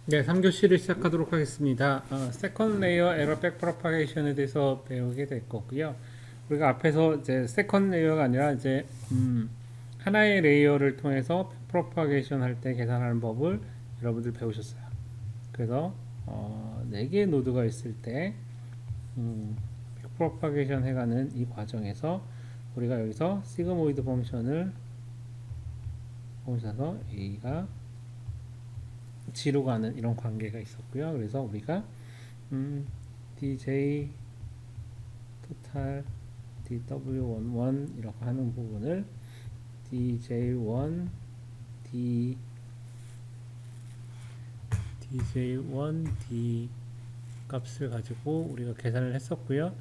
네, 3교시를 시작하도록 하겠습니다. 세컨 레이어 에러 백 프로파게이션에 대해서 배우게 될 거고요. 우리가 앞에서 이제 세컨 레이어가 아니라 이제 하나의 레이어를 통해서 프로파게이션 할 때 계산하는 법을 여러분들 배우셨어요. 그래서 4개의 노드가 있을 때 프로파게이션 해가는 이 과정에서 우리가 여기서 시그모이드 펑션을 보셔서 A가 G로 가는 이런 관계가 있었고요. 그래서 우리가 DJ 토탈 DW11 이렇게 하는 부분을 DJ1 DJ1 D 값을 가지고 우리가 계산을 했었고요.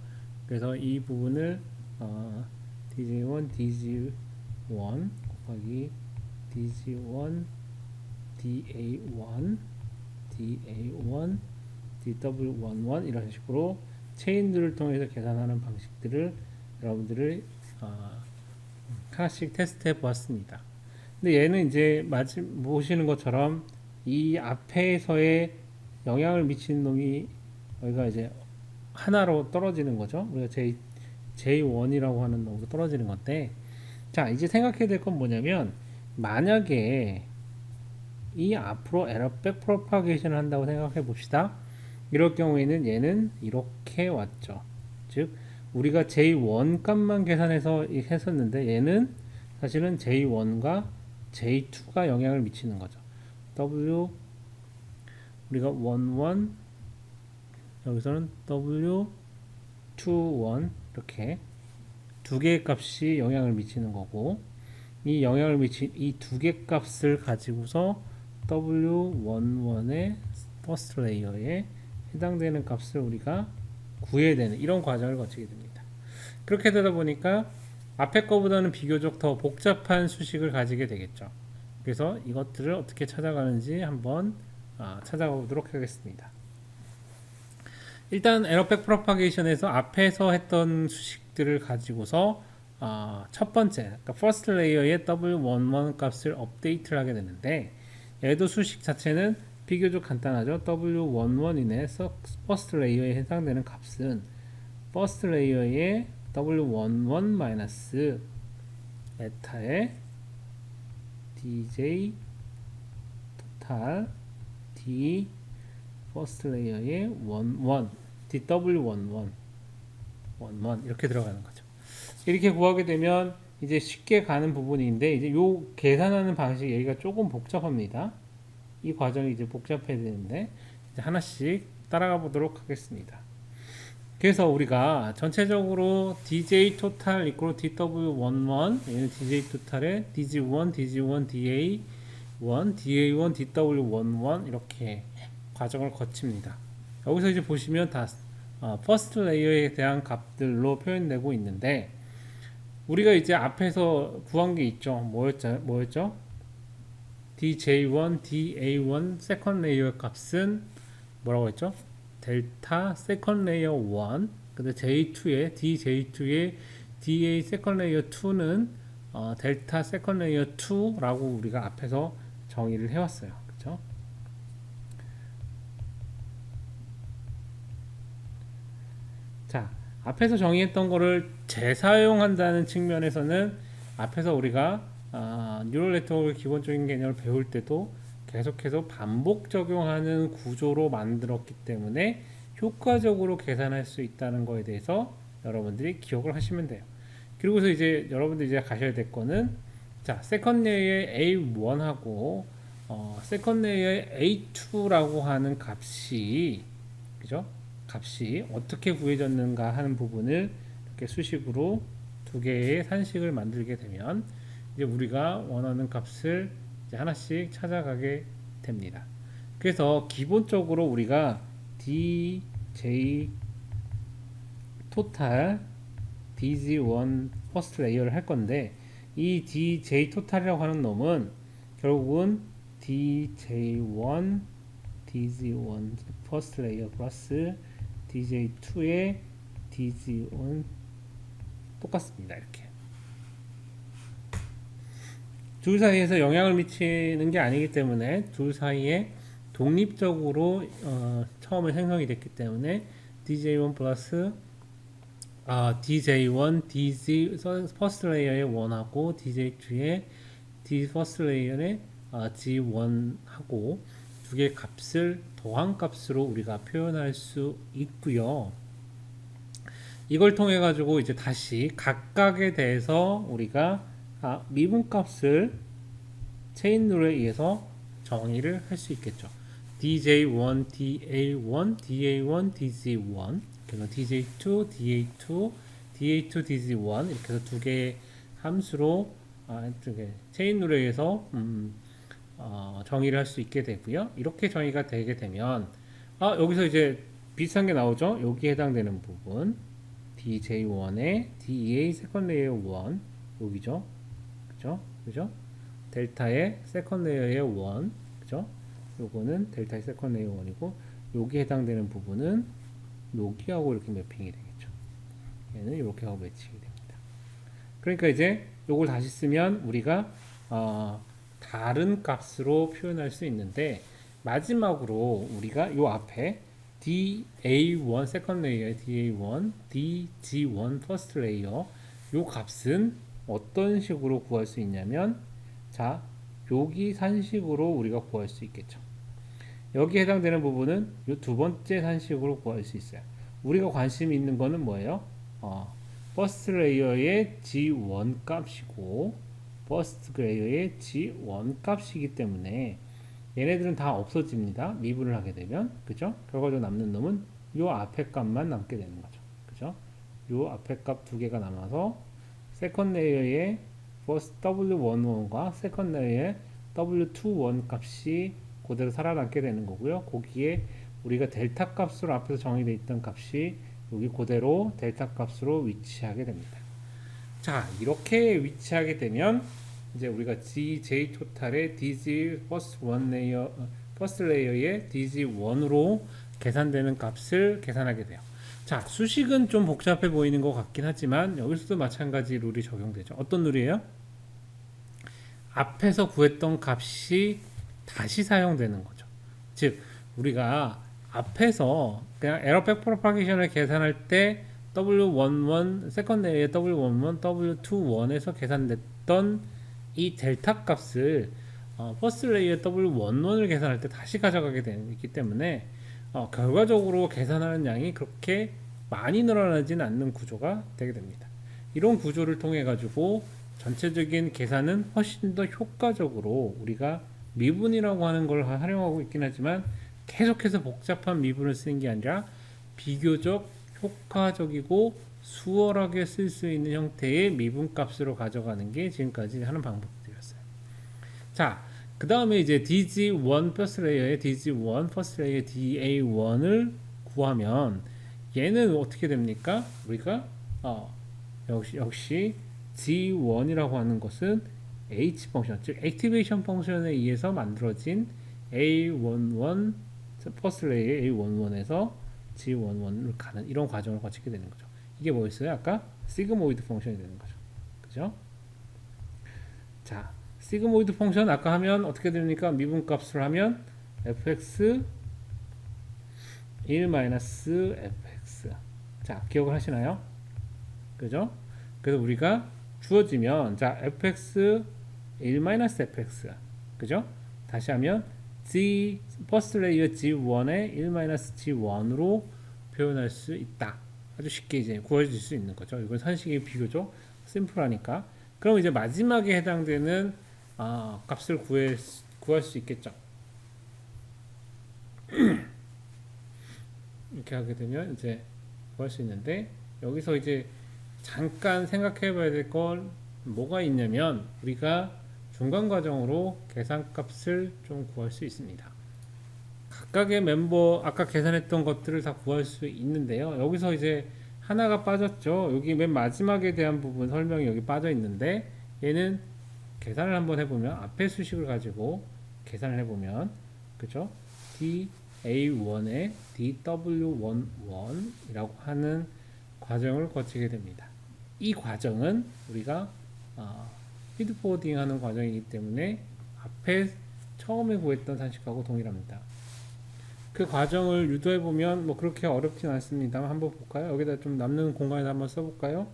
그래서 이 부분을 DJ1 DG1 곱하기 DG1 DA1 DA1 DW11 이런 식으로 체인들을 통해서 계산하는 방식들을 여러분들을 하나씩 테스트해 보았습니다. 근데 얘는 이제 마침 보시는 것처럼 이 앞에서의 영향을 미치는 놈이 여기가 이제 하나로 떨어지는 거죠. 우리가 J1이라고 하는 놈으로 떨어지는 건데, 자, 이제 생각해야 될 건 뭐냐면, 만약에 이 앞으로 에러백 프로파게이션을 한다고 생각해 봅시다. 이럴 경우에는 얘는 이렇게 왔죠. 즉 우리가 J1 값만 계산해서 했었는데 얘는 사실은 J1과 J2가 영향을 미치는 거죠. W 우리가 11 여기서는 W21 이렇게 두 개의 값이 영향을 미치는 거고, 이 영향을 미친 이 두 개 값을 가지고서 W11의 퍼스트 레이어에 해당되는 값을 우리가 구해야 되는 이런 과정을 거치게 됩니다. 그렇게 되다 보니까 앞에 거보다는 비교적 더 복잡한 수식을 가지게 되겠죠. 그래서 이것들을 어떻게 찾아가는지 한번 찾아가 보도록 하겠습니다. 일단 에러백 프로파게이션에서 앞에서 했던 수식들을 가지고서 첫 번째, 그러니까 퍼스트 레이어의 W11 값을 업데이트를 하게 되는데, 얘도 수식 자체는 비교적 간단하죠. W11인의 퍼스트 레이어에 해당되는 값은 퍼스트 레이어의 W11 마이너스 에타의 DJ 토탈 D 퍼스트 레이어의 11 DW11 11 이렇게 들어가는 거죠. 이렇게 구하게 되면 이제 쉽게 가는 부분인데, 이제 요 계산하는 방식 여기가 조금 복잡합니다. 이 과정이 이제 복잡해야 되는데 이제 하나씩 따라가 보도록 하겠습니다. 그래서 우리가 전체적으로 DJ 토탈 이퀄 DW11 얘는 DJ 토탈의 DG1, DG1, DA1, DA1, DW11 이렇게 과정을 거칩니다. 여기서 이제 보시면 다 퍼스트 레이어에 대한 값들로 표현되고 있는데, 우리가 이제 앞에서 구한 게 있죠. 뭐였죠? DJ1, DA1 세컨 레이어 값은 뭐라고 했죠? 델타 세컨 레이어 1. 근데 J2의 DJ2의 DA 세컨 레이어 2는 델타 세컨 레이어 2라고 우리가 앞에서 정의를 해왔어요. 그렇죠? 자, 앞에서 정의했던 거를 재사용한다는 측면에서는 앞에서 우리가 뉴럴 네트워크 기본적인 개념을 배울 때도 계속해서 반복 적용하는 구조로 만들었기 때문에 효과적으로 계산할 수 있다는 거에 대해서 여러분들이 기억을 하시면 돼요. 그리고서 이제 여러분들이 이제 가셔야 될 거는, 자, 세컨 레이어의 A1하고 세컨 레이어의 A2라고 하는 값이, 그죠? 값이 어떻게 구해졌는가 하는 부분을 이렇게 수식으로 두 개의 산식을 만들게 되면 이제 우리가 원하는 값을 이제 하나씩 찾아가게 됩니다. 그래서 기본적으로 우리가 DJ 토탈 DG1 퍼스트 레이어를 할 건데, 이 DJ 토탈이라고 하는 놈은 결국은 DJ1 DG1 퍼스트 레이어 플러스 DJ2의 DG1 똑같습니다. 이렇게 둘 사이에서 영향을 미치는 게 아니기 때문에 둘 사이에 독립적으로 처음에 생성이 됐기 때문에 DJ1 플러스 DJ1, DZ 퍼스트 레이어의 1하고 DJ2의 D 퍼스트 레이어의 G1하고 두 개의 값을 더한 값으로 우리가 표현할 수 있고요. 이걸 통해 가지고 이제 다시 각각에 대해서 우리가 미분값을 체인 룰에 의해서 정의를 할 수 있겠죠. DJ1, DA1, DA1, DZ1, 그래서 DJ2, DA2, DA2, DZ1 이렇게 해서 두 개의 함수로 체인 룰에 의해서 정의를 할 수 있게 되고요. 이렇게 정의가 되게 되면 여기서 이제 비슷한 게 나오죠. 여기에 해당되는 부분 DJ1의 DEA 세컨드 레이어 1 여기죠. 그죠? 델타의 세컨드 레이어의 1 그죠? 요거는 델타의 세컨드 레이어 1이고 여기에 해당되는 부분은 여기하고 이렇게 매핑이 되겠죠. 얘는 이렇게 하고 매칭이 됩니다. 그러니까 이제 요걸 다시 쓰면 우리가 다른 값으로 표현할 수 있는데 마지막으로 우리가 요 앞에 DA1 세컨드 레이어, DA1, DG1 퍼스트 레이어 요 값은 어떤 식으로 구할 수 있냐면 자 여기 산식으로 우리가 구할 수 있겠죠. 여기 해당되는 부분은 이 두 번째 산식으로 구할 수 있어요. 우리가 관심 있는 거는 뭐예요? 퍼스트 레이어의 G1 값이고 퍼스트 레이어의 G1 값이기 때문에 얘네들은 다 없어집니다. 미분을 하게 되면 그죠? 결과적으로 남는 놈은 요 앞에 값만 남게 되는 거죠. 그죠? 요 앞에 값 두 개가 남아서 세컨드 레이어의 first W11과 세컨드 레이어의 W21 값이 그대로 살아남게 되는 거고요. 거기에 우리가 델타 값으로 앞에서 정의되어 있던 값이 여기 그대로 델타 값으로 위치하게 됩니다. 자, 이렇게 위치하게 되면 이제 우리가 DJ 토탈의 DG 퍼스트 레이어의 DG1으로 계산되는 값을 계산하게 돼요. 자, 수식은 좀 복잡해 보이는 것 같긴 하지만 여기서도 마찬가지 룰이 적용되죠. 어떤 룰이에요? 앞에서 구했던 값이 다시 사용되는 거죠. 즉 우리가 앞에서 그냥 에러백 프로파게이션을 계산할 때 W11 세컨드 레이어 W11 W21에서 계산됐던 이 델타 값을 퍼스트 레이어 W11을 계산할 때 다시 가져가게 되기 때문에 결과적으로 계산하는 양이 그렇게 많이 늘어나지는 않는 구조가 되게 됩니다. 이런 구조를 통해 가지고 전체적인 계산은 훨씬 더 효과적으로 우리가 미분이라고 하는 걸 활용하고 있긴 하지만 계속해서 복잡한 미분을 쓰는 게 아니라 비교적 효과적이고 수월하게 쓸 수 있는 형태의 미분 값으로 가져가는 게 지금까지 하는 방법들이었어요. 자, 그 다음에 이제 DG1 퍼스트 레이어의 DG1 퍼스트 레이어 DA1을 구하면 얘는 어떻게 됩니까? 우리가 역시 G1이라고 하는 것은 H 펑션, 즉 액티베이션 펑션에 의해서 만들어진 A11 퍼스트 레이어 A11에서 G11을 가는 이런 과정을 거치게 되는 거죠. 이게 뭐였어요? 아까 시그모이드 펑션이 되는 거죠. 그죠? 자, 시그모이드 펑션 아까 하면 어떻게 됩니까? 미분값을 하면 fx 1-fx. 자, 기억을 하시나요? 그죠? 그래서 우리가 주어지면 자, fx 1-fx. 그죠? 다시 하면 G 퍼스트 레이어 G1의 1-G1으로 표현할 수 있다. 아주 쉽게 이제 구해질 수 있는 거죠. 이건 산식이 비교적 심플하니까. 그럼 이제 마지막에 해당되는 값을 구할 수 있겠죠. 이렇게 하게 되면 이제 구할 수 있는데 여기서 이제 잠깐 생각해 봐야 될 건 뭐가 있냐면 우리가 중간 과정으로 계산값을 좀 구할 수 있습니다. 각각의 멤버 아까 계산했던 것들을 다 구할 수 있는데요. 여기서 이제 하나가 빠졌죠. 여기 맨 마지막에 대한 부분 설명이 여기 빠져 있는데 얘는 계산을 한번 해보면 앞에 수식을 가지고 계산을 해보면 그죠? DA1에 DW11이라고 하는 과정을 거치게 됩니다. 이 과정은 우리가 피드포워딩 하는 과정이기 때문에 앞에 처음에 구했던 산식하고 동일합니다. 그 과정을 유도해 보면 뭐 그렇게 어렵진 않습니다. 한번 볼까요? 여기다 좀 남는 공간에서 한번 써볼까요?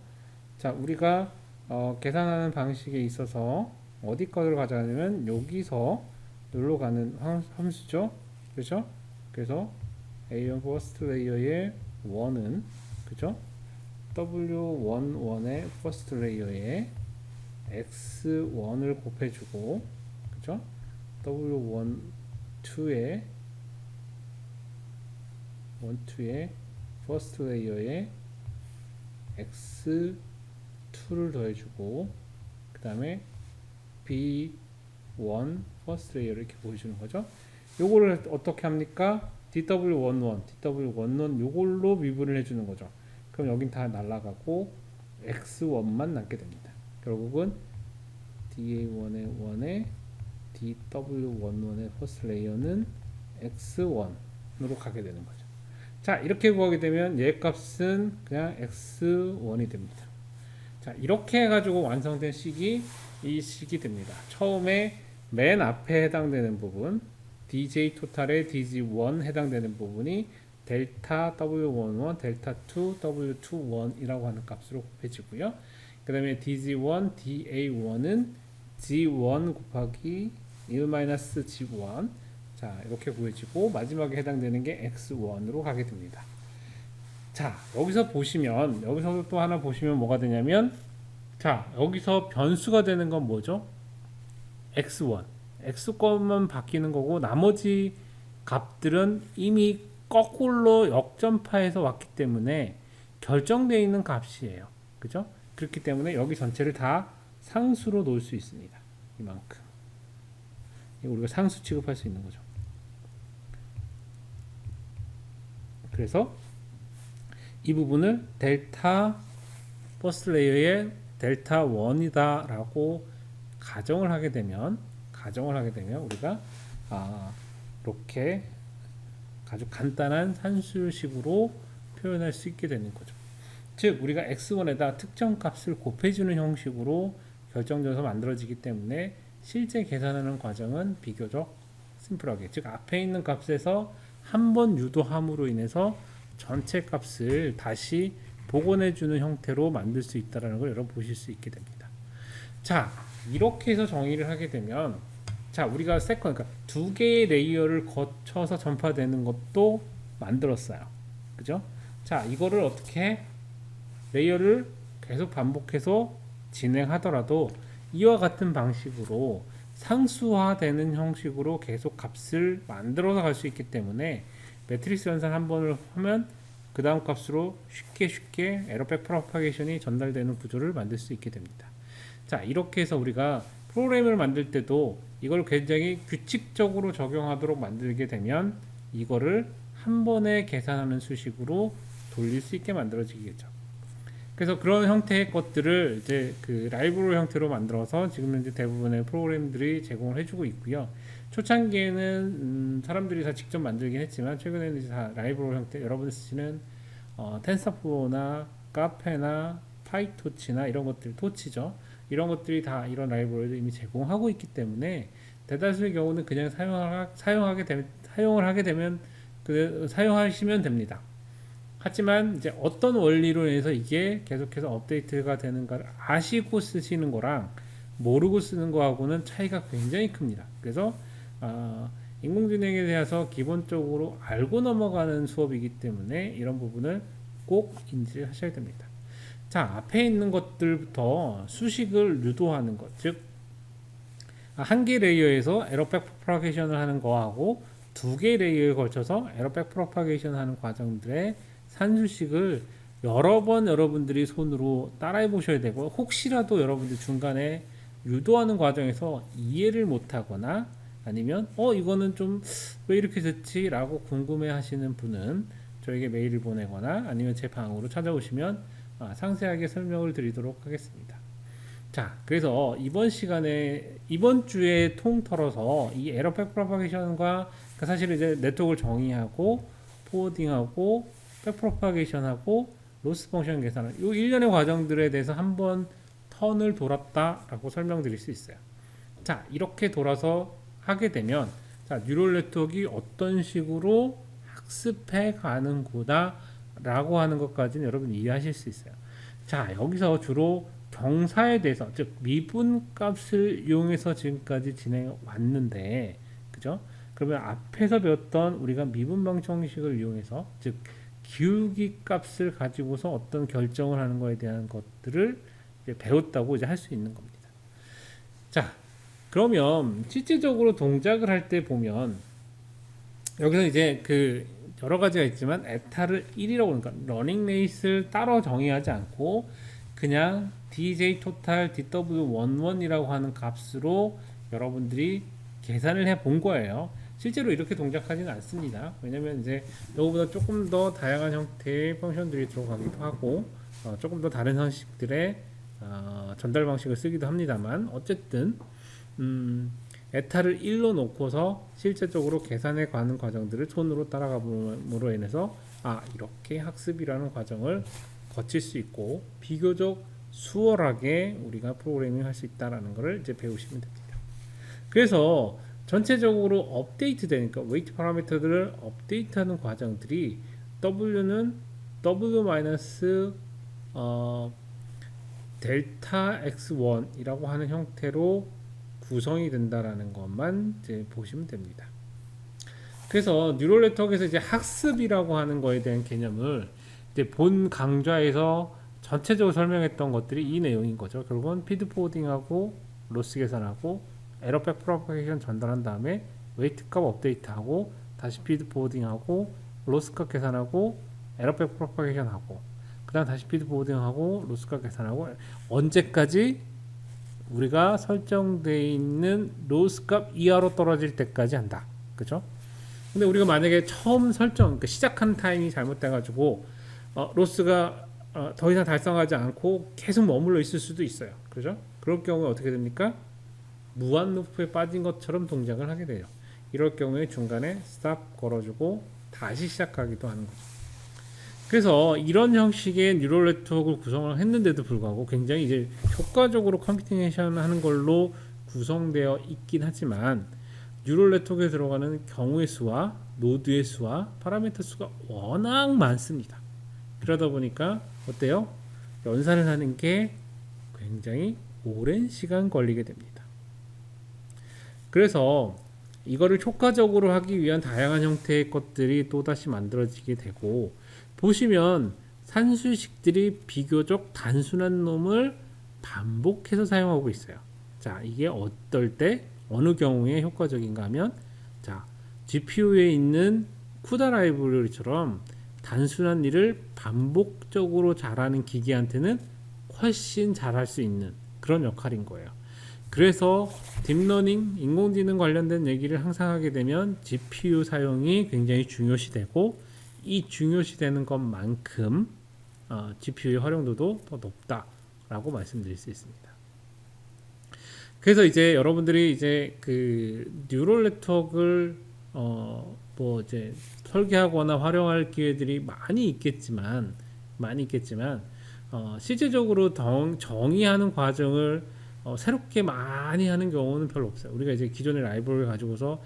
자, 우리가 계산하는 방식에 있어서 어디 거를 가져가냐면 여기서 놀러 가는 함수죠. 그죠? 그래서 A1 퍼스트 레이어의 1은 그죠? W11의 퍼스트 레이어에 X1을 곱해주고 그죠? W12의 퍼스트 레이어에 X2를 더해주고 그 다음에 B1 퍼스트 레이어를 이렇게 보여주는 거죠. 요거를 어떻게 합니까? DW11 요걸로 미분을 해주는 거죠. 그럼 여긴 다 날라가고 X1만 남게 됩니다. 결국은 DA1의 1에 DW11의 퍼스트 레이어는 X1으로 가게 되는 거죠. 자, 이렇게 구하게 되면 얘 값은 그냥 X1이 됩니다. 자, 이렇게 해가지고 완성된 식이 이 식이 됩니다. 처음에 맨 앞에 해당되는 부분 DJ 토탈의 DG1 해당되는 부분이 델타 W11, 델타 2, W21이라고 하는 값으로 곱해지고요. 그 다음에 DG1, DA1은 G1 곱하기 1-G1 자, 이렇게 구해지고 마지막에 해당되는 게 X1으로 가게 됩니다. 자, 여기서 보시면 여기서 또 하나 보시면 뭐가 되냐면 자, 여기서 변수가 되는 건 뭐죠? X1 X값만 바뀌는 거고 나머지 값들은 이미 거꾸로 역전파해서 왔기 때문에 결정되어 있는 값이에요. 그죠? 그렇기 때문에 여기 전체를 다 상수로 놓을 수 있습니다. 이만큼. 이거 우리가 상수 취급할 수 있는 거죠. 그래서 이 부분을 델타 퍼스트 레이어의 델타 1이다 라고 가정을 하게 되면 우리가 이렇게 아주 간단한 산술식으로 표현할 수 있게 되는 거죠. 즉 우리가 x1에다 특정 값을 곱해주는 형식으로 결정져서 만들어지기 때문에 실제 계산하는 과정은 비교적 심플하게 즉 앞에 있는 값에서 한 번 유도함으로 인해서 전체 값을 다시 복원해주는 형태로 만들 수 있다는 걸 여러분 보실 수 있게 됩니다. 자, 이렇게 해서 정의를 하게 되면 자, 우리가 그러니까 두 개의 레이어를 거쳐서 전파되는 것도 만들었어요. 그죠? 자, 이거를 어떻게 레이어를 계속 반복해서 진행하더라도 이와 같은 방식으로 상수화되는 형식으로 계속 값을 만들어서 갈 수 있기 때문에 매트릭스 연산 한 번을 하면 그 다음 값으로 쉽게 에러백 프로파게이션이 전달되는 구조를 만들 수 있게 됩니다. 자, 이렇게 해서 우리가 프로그램을 만들 때도 이걸 굉장히 규칙적으로 적용하도록 만들게 되면 이거를 한 번에 계산하는 수식으로 돌릴 수 있게 만들어지겠죠. 그래서 그런 형태의 것들을 이제 그 라이브러리 형태로 만들어서 지금 이제 대부분의 프로그램들이 제공을 해주고 있고요. 초창기에는 사람들이 다 직접 만들긴 했지만 최근에는 이제 다 라이브러리 형태, 여러분이 쓰시는 텐서플로우나 카페나 파이토치나 이런 것들, 토치죠. 이런 것들이 다 이런 라이브러리를 이미 제공하고 있기 때문에 대다수의 경우는 그냥 사용을 하게 되면 사용하시면 됩니다. 하지만 이제 어떤 원리로 인해서 이게 계속해서 업데이트가 되는가를 아시고 쓰시는 거랑 모르고 쓰는 거하고는 차이가 굉장히 큽니다. 그래서 인공지능에 대해서 기본적으로 알고 넘어가는 수업이기 때문에 이런 부분을 꼭 인지하셔야 됩니다. 자, 앞에 있는 것들부터 수식을 유도하는 것, 즉 한 개 레이어에서 에러백 프로파게이션을 하는 거하고 두 개 레이어에 걸쳐서 에러백 프로파게이션 하는 과정들의 산수식을 여러 번 여러분들이 손으로 따라해 보셔야 되고 혹시라도 여러분들 중간에 유도하는 과정에서 이해를 못하거나 아니면 이거는 좀 왜 이렇게 됐지? 라고 궁금해 하시는 분은 저에게 메일을 보내거나 아니면 제 방으로 찾아오시면 상세하게 설명을 드리도록 하겠습니다. 자, 그래서 이번 주에 통틀어서 이 에러백 프로파게이션과 사실은 이제 네트워크를 정의하고 포워딩하고 백프로파게이션하고 로스 펑션 계산을 이 일련의 과정들에 대해서 한번 턴을 돌았다라고 설명드릴 수 있어요. 자, 이렇게 돌아서 하게 되면 자, 뉴럴 네트워크가 어떤 식으로 학습해 가는 거다라고 하는 것까지는 여러분 이해하실 수 있어요. 자, 여기서 주로 경사에 대해서, 즉 미분값을 이용해서 지금까지 진행해 왔는데, 그죠? 그러면 앞에서 배웠던 우리가 미분방식 형식을 이용해서, 즉 기울기 값을 가지고서 어떤 결정을 하는 거에 대한 것들을 이제 배웠다고 이제 할 수 있는 겁니다. 자, 그러면 실제적으로 동작을 할 때 보면 여기서 이제 그 여러 가지가 있지만 에타를 1이라고 그러니까 러닝 레이스를 따로 정의하지 않고 그냥 DJ 토탈 DW11이라고 하는 값으로 여러분들이 계산을 해 본 거예요. 실제로 이렇게 동작하지는 않습니다. 왜냐면 이제 이거보다 조금 더 다양한 형태의 펑션들이 들어가기도 하고 조금 더 다른 형식들의 전달 방식을 쓰기도 합니다만 어쨌든 에타를 1로 놓고서 실제적으로 계산해 가는 과정들을 손으로 따라가므로 인해서 이렇게 학습이라는 과정을 거칠 수 있고 비교적 수월하게 우리가 프로그래밍 할 수 있다라는 것을 이제 배우시면 됩니다. 그래서 전체적으로 업데이트 되니까 웨이트 파라미터들을 업데이트하는 과정들이 W는 W- 델타 x1이라고 하는 형태로 구성이 된다라는 것만 이제 보시면 됩니다. 그래서 뉴럴 네트워크에서 이제 학습이라고 하는 거에 대한 개념을 이제 본 강좌에서 전체적으로 설명했던 것들이 이 내용인 거죠. 결국은 피드 포워딩하고 로스 계산하고 에러백 프로파게이션 전달한 다음에 웨이트 값 업데이트하고 다시 피드 포워딩하고 로스 값 계산하고 에러백 프로파게이션 하고 그다음 다시 피드 포워딩하고 로스 값 계산하고 언제까지 우리가 설정되어 있는 로스 값 이하로 떨어질 때까지 한다. 그죠? 근데 우리가 만약에 처음 설정, 그러니까 시작하는 타임이 잘못돼 가지고 로스가 더 이상 달성하지 않고 계속 머물러 있을 수도 있어요. 그죠? 그럴 경우에 어떻게 됩니까? 무한 루프에 빠진 것처럼 동작을 하게 돼요. 이럴 경우에 중간에 스탑 걸어주고 다시 시작하기도 하는 거죠. 그래서 이런 형식의 뉴럴 네트워크를 구성을 했는데도 불구하고 굉장히 이제 효과적으로 컴퓨테이션 하는 걸로 구성되어 있긴 하지만 뉴럴 네트워크에 들어가는 경우의 수와 노드의 수와 파라미터 수가 워낙 많습니다. 그러다 보니까 어때요? 연산을 하는 게 굉장히 오랜 시간 걸리게 됩니다. 그래서 이거를 효과적으로 하기 위한 다양한 형태의 것들이 또다시 만들어지게 되고 보시면 산수식들이 비교적 단순한 놈을 반복해서 사용하고 있어요. 자, 이게 어떨 때 어느 경우에 효과적인가 하면 자, GPU에 있는 쿠다 라이브러리처럼 단순한 일을 반복적으로 잘하는 기계한테는 훨씬 잘할 수 있는 그런 역할인 거예요. 그래서 딥러닝, 인공지능 관련된 얘기를 항상 하게 되면 GPU 사용이 굉장히 중요시되고 이 중요시되는 것만큼 GPU의 활용도도 더 높다라고 말씀드릴 수 있습니다. 그래서 이제 여러분들이 이제 그 뉴럴 네트워크를 뭐 이제 설계하거나 활용할 기회들이 많이 있겠지만 실제적으로 정의하는 과정을 새롭게 많이 하는 경우는 별로 없어요. 우리가 이제 기존의 라이브러리를 가지고서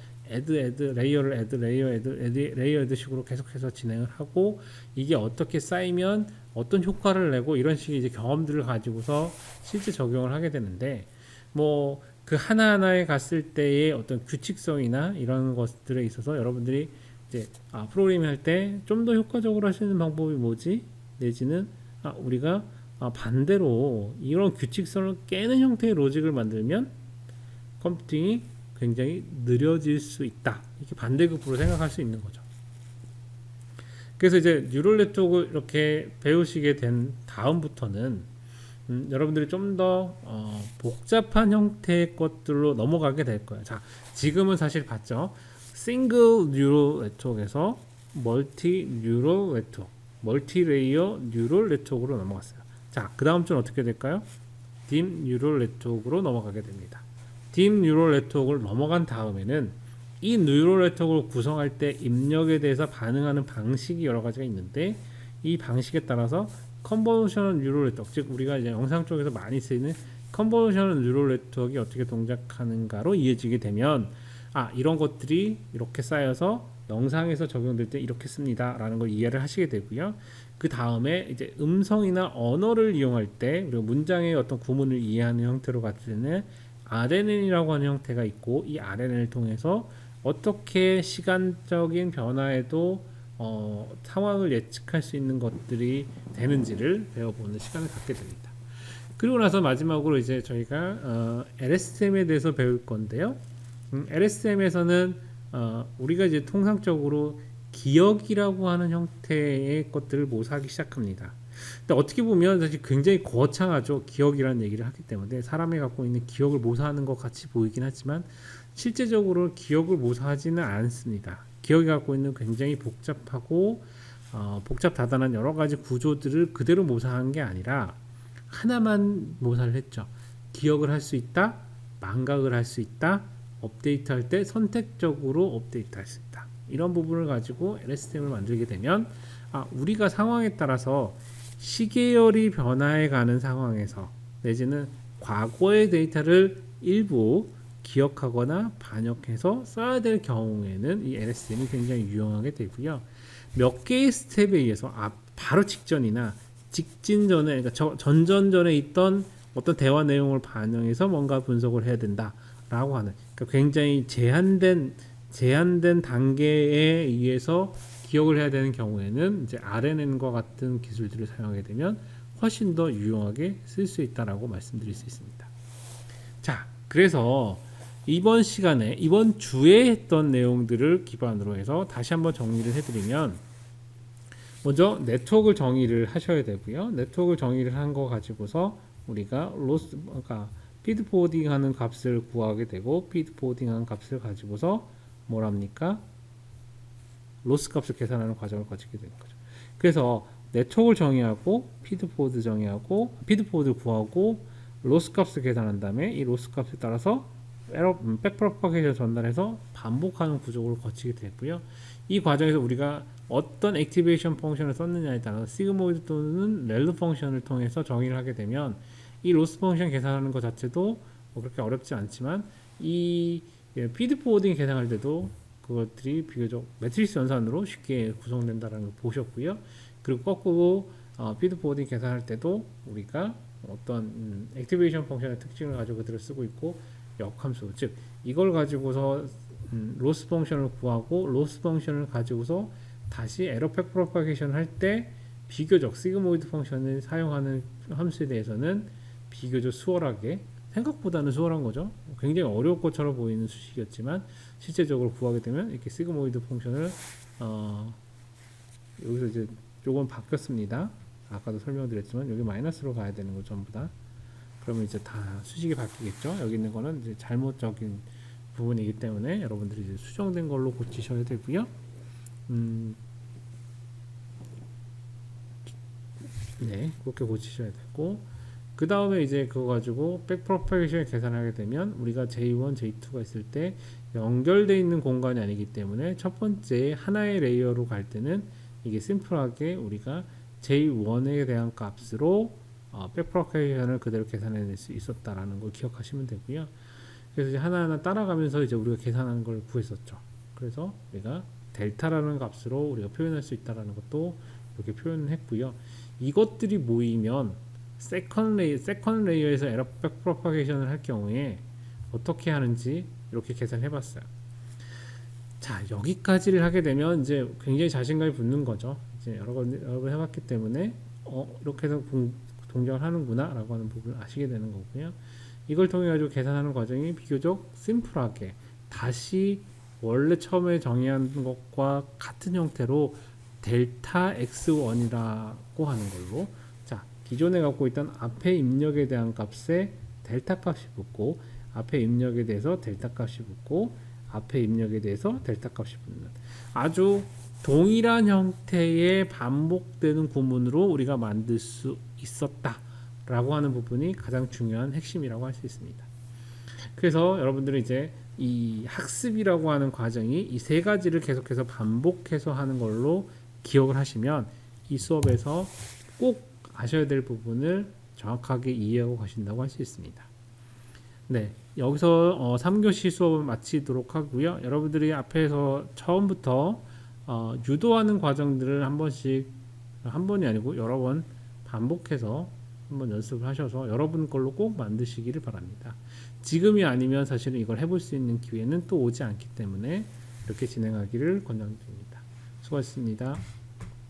레이어 식으로 계속해서 진행을 하고 이게 어떻게 쌓이면 어떤 효과를 내고 이런 식의 이제 경험들을 가지고서 실제 적용을 하게 되는데 뭐 그 하나하나에 갔을 때의 어떤 규칙성이나 이런 것들에 있어서 여러분들이 이제 프로그래밍 할 때 좀 더 효과적으로 할 수 있는 방법이 뭐지? 내지는 우리가 반대로 이런 규칙성을 깨는 형태의 로직을 만들면 컴퓨팅이 굉장히 느려질 수 있다. 이렇게 반대급부로 생각할 수 있는 거죠. 그래서 이제 뉴럴 네트워크 이렇게 배우시게 된 다음부터는 여러분들이 좀 더 복잡한 형태의 것들로 넘어가게 될 거예요. 자, 지금은 사실 봤죠. 싱글 뉴럴 네트워크에서 멀티 뉴럴 네트워크, 멀티 레이어 뉴럴 네트워크로 넘어갔어요. 자, 그 다음 주는 어떻게 될까요? 딥 뉴럴 네트워크로 넘어가게 됩니다. 딥 뉴럴 네트워크를 넘어간 다음에는 이 뉴럴 네트워크를 구성할 때 입력에 대해서 반응하는 방식이 여러 가지가 있는데 이 방식에 따라서 컨보셔널 뉴럴 네트워크, 즉 우리가 이제 영상 쪽에서 많이 쓰이는 컨보셔널 뉴럴 네트워크가 어떻게 동작하는가로 이어지게 되면 이런 것들이 이렇게 쌓여서 영상에서 적용될 때 이렇게 씁니다 라는 걸 이해를 하시게 되고요. 그 다음에 이제 음성이나 언어를 이용할 때 그리고 문장의 어떤 구문을 이해하는 형태로 갔을 때는 RNN이라고 하는 형태가 있고, 이 RNN을 통해서 어떻게 시간적인 변화에도 상황을 예측할 수 있는 것들이 되는지를 배워보는 시간을 갖게 됩니다. 그리고 나서 마지막으로 이제 저희가 LSTM에 대해서 배울 건데요. LSTM에서는 우리가 이제 통상적으로 기억이라고 하는 형태의 것들을 모사하기 시작합니다. 근데 어떻게 보면 사실 굉장히 거창하죠. 기억이라는 얘기를 하기 때문에 사람이 갖고 있는 기억을 모사하는 것 같이 보이긴 하지만 실제적으로 기억을 모사하지는 않습니다. 기억이 갖고 있는 굉장히 복잡하고 복잡다단한 여러 가지 구조들을 그대로 모사한 게 아니라 하나만 모사를 했죠. 기억을 할 수 있다, 망각을 할 수 있다, 업데이트할 때 선택적으로 업데이트할 수 있다. 이런 부분을 가지고 LSTM을 만들게 되면 우리가 상황에 따라서 시계열이 변화해가는 상황에서 내지는 과거의 데이터를 일부 기억하거나 반역해서 써야 될 경우에는 이 LSTM이 굉장히 유용하게 되고요. 몇 개의 스텝에 의해서 바로 직전이나 직진 전에, 그러니까 전전전에 있던 어떤 대화 내용을 반영해서 뭔가 분석을 해야 된다라고 하는, 그러니까 굉장히 제한된 단계에 의해서 기억을 해야 되는 경우에는 이제 RNN과 같은 기술들을 사용하게 되면 훨씬 더 유용하게 쓸 수 있다라고 말씀드릴 수 있습니다. 자, 그래서 이번 시간에 이번 주에 했던 내용들을 기반으로 해서 다시 한번 정리를 해드리면, 먼저 네트워크 정의를 하셔야 되고요. 네트워크 정의를 한 거 가지고서 우리가 그러니까 피드 포워딩 하는 값을 구하게 되고, 피드 포워딩 하는 값을 가지고서 뭐랍니까? 로스 값을 계산하는 과정을 거치게 되는 거죠. 그래서 네트워크를 정의하고 피드 포워드 정의하고 피드 포워드를 구하고 로스 값을 계산한 다음에 이 로스 값에 따라서 백프로파게이션 전달해서 반복하는 구조를 거치게 되고요. 이 과정에서 우리가 어떤 액티베이션 펑션을 썼느냐에 따라서 시그모이드 또는 렐루 펑션을 통해서 정의를 하게 되면 이 로스 펑션 계산하는 것 자체도 그렇게 어렵지 않지만 이 피드 포워딩 계산할 때도 그것들이 비교적 매트리스 연산으로 쉽게 구성된다는 걸 보셨고요. 그리고 거꾸로 피드 포워딩 계산할 때도 우리가 어떤 액티베이션 펑션의 특징을 가지고 그들을 쓰고 있고, 역함수, 즉 이걸 가지고서 로스 펑션을 구하고 로스 펑션을 가지고서 다시 에러 팩 프로파게이션 할 때 비교적 시그모이드 펑션을 사용하는 함수에 대해서는 비교적 수월하게, 생각보다는 수월한 거죠. 굉장히 어려울 것처럼 보이는 수식이었지만 실제적으로 구하게 되면 이렇게 시그모이드 펑션을 여기서 이제 조금 바뀌었습니다. 아까도 설명드렸지만 여기 마이너스로 가야 되는 거 전부 다. 그러면 이제 다 수식이 바뀌겠죠. 여기 있는 거는 이제 잘못적인 부분이기 때문에 여러분들이 이제 수정된 걸로 고치셔야 되고요. 네, 그렇게 고치셔야 되고, 그 다음에 이제 그거 가지고 백프로파게이션을 계산하게 되면 우리가 J1, J2가 있을 때 연결되어 있는 공간이 아니기 때문에 첫 번째 하나의 레이어로 갈 때는 이게 심플하게 우리가 J1에 대한 값으로 백프로파게이션을 그대로 계산해낼 수 있었다라는 걸 기억하시면 되고요. 그래서 이제 하나하나 따라가면서 이제 우리가 계산하는 걸 구했었죠. 그래서 우리가 델타라는 값으로 우리가 표현할 수 있다라는 것도 이렇게 표현을 했고요. 이것들이 모이면 세컨 레이어에서 에러 백 프로파게이션을 할 경우에 어떻게 하는지 이렇게 계산해 봤어요. 자, 여기까지를 하게 되면 이제 굉장히 자신감이 붙는 거죠. 이제 여러 번 해봤기 때문에 이렇게 해서 동작을 하는구나 라고 하는 부분을 아시게 되는 거고요. 이걸 통해 가지고 계산하는 과정이 비교적 심플하게 다시 원래 처음에 정의한 것과 같은 형태로 델타 x1이라고 하는 걸로, 자, 기존에 갖고 있던 앞에 입력에 대한 값에 델타 값이 붙고 앞에 입력에 대해서 델타 값이 붙고 앞에 입력에 대해서 델타 값이 붙는 아주 동일한 형태의 반복되는 구문으로 우리가 만들 수 있었다 라고 하는 부분이 가장 중요한 핵심이라고 할 수 있습니다. 그래서 여러분들은 이제 이 학습이라고 하는 과정이 이 세 가지를 계속해서 반복해서 하는 걸로 기억을 하시면 이 수업에서 꼭 아셔야 될 부분을 정확하게 이해하고 가신다고 할 수 있습니다. 네, 여기서 3교시 수업을 마치도록 하고요. 여러분들이 앞에서 처음부터 유도하는 과정들을 한 번씩, 한 번이 아니고 여러 번 반복해서 한번 연습을 하셔서 여러분 걸로 꼭 만드시기를 바랍니다. 지금이 아니면 사실은 이걸 해볼 수 있는 기회는 또 오지 않기 때문에 이렇게 진행하기를 권장드립니다. 수고하셨습니다.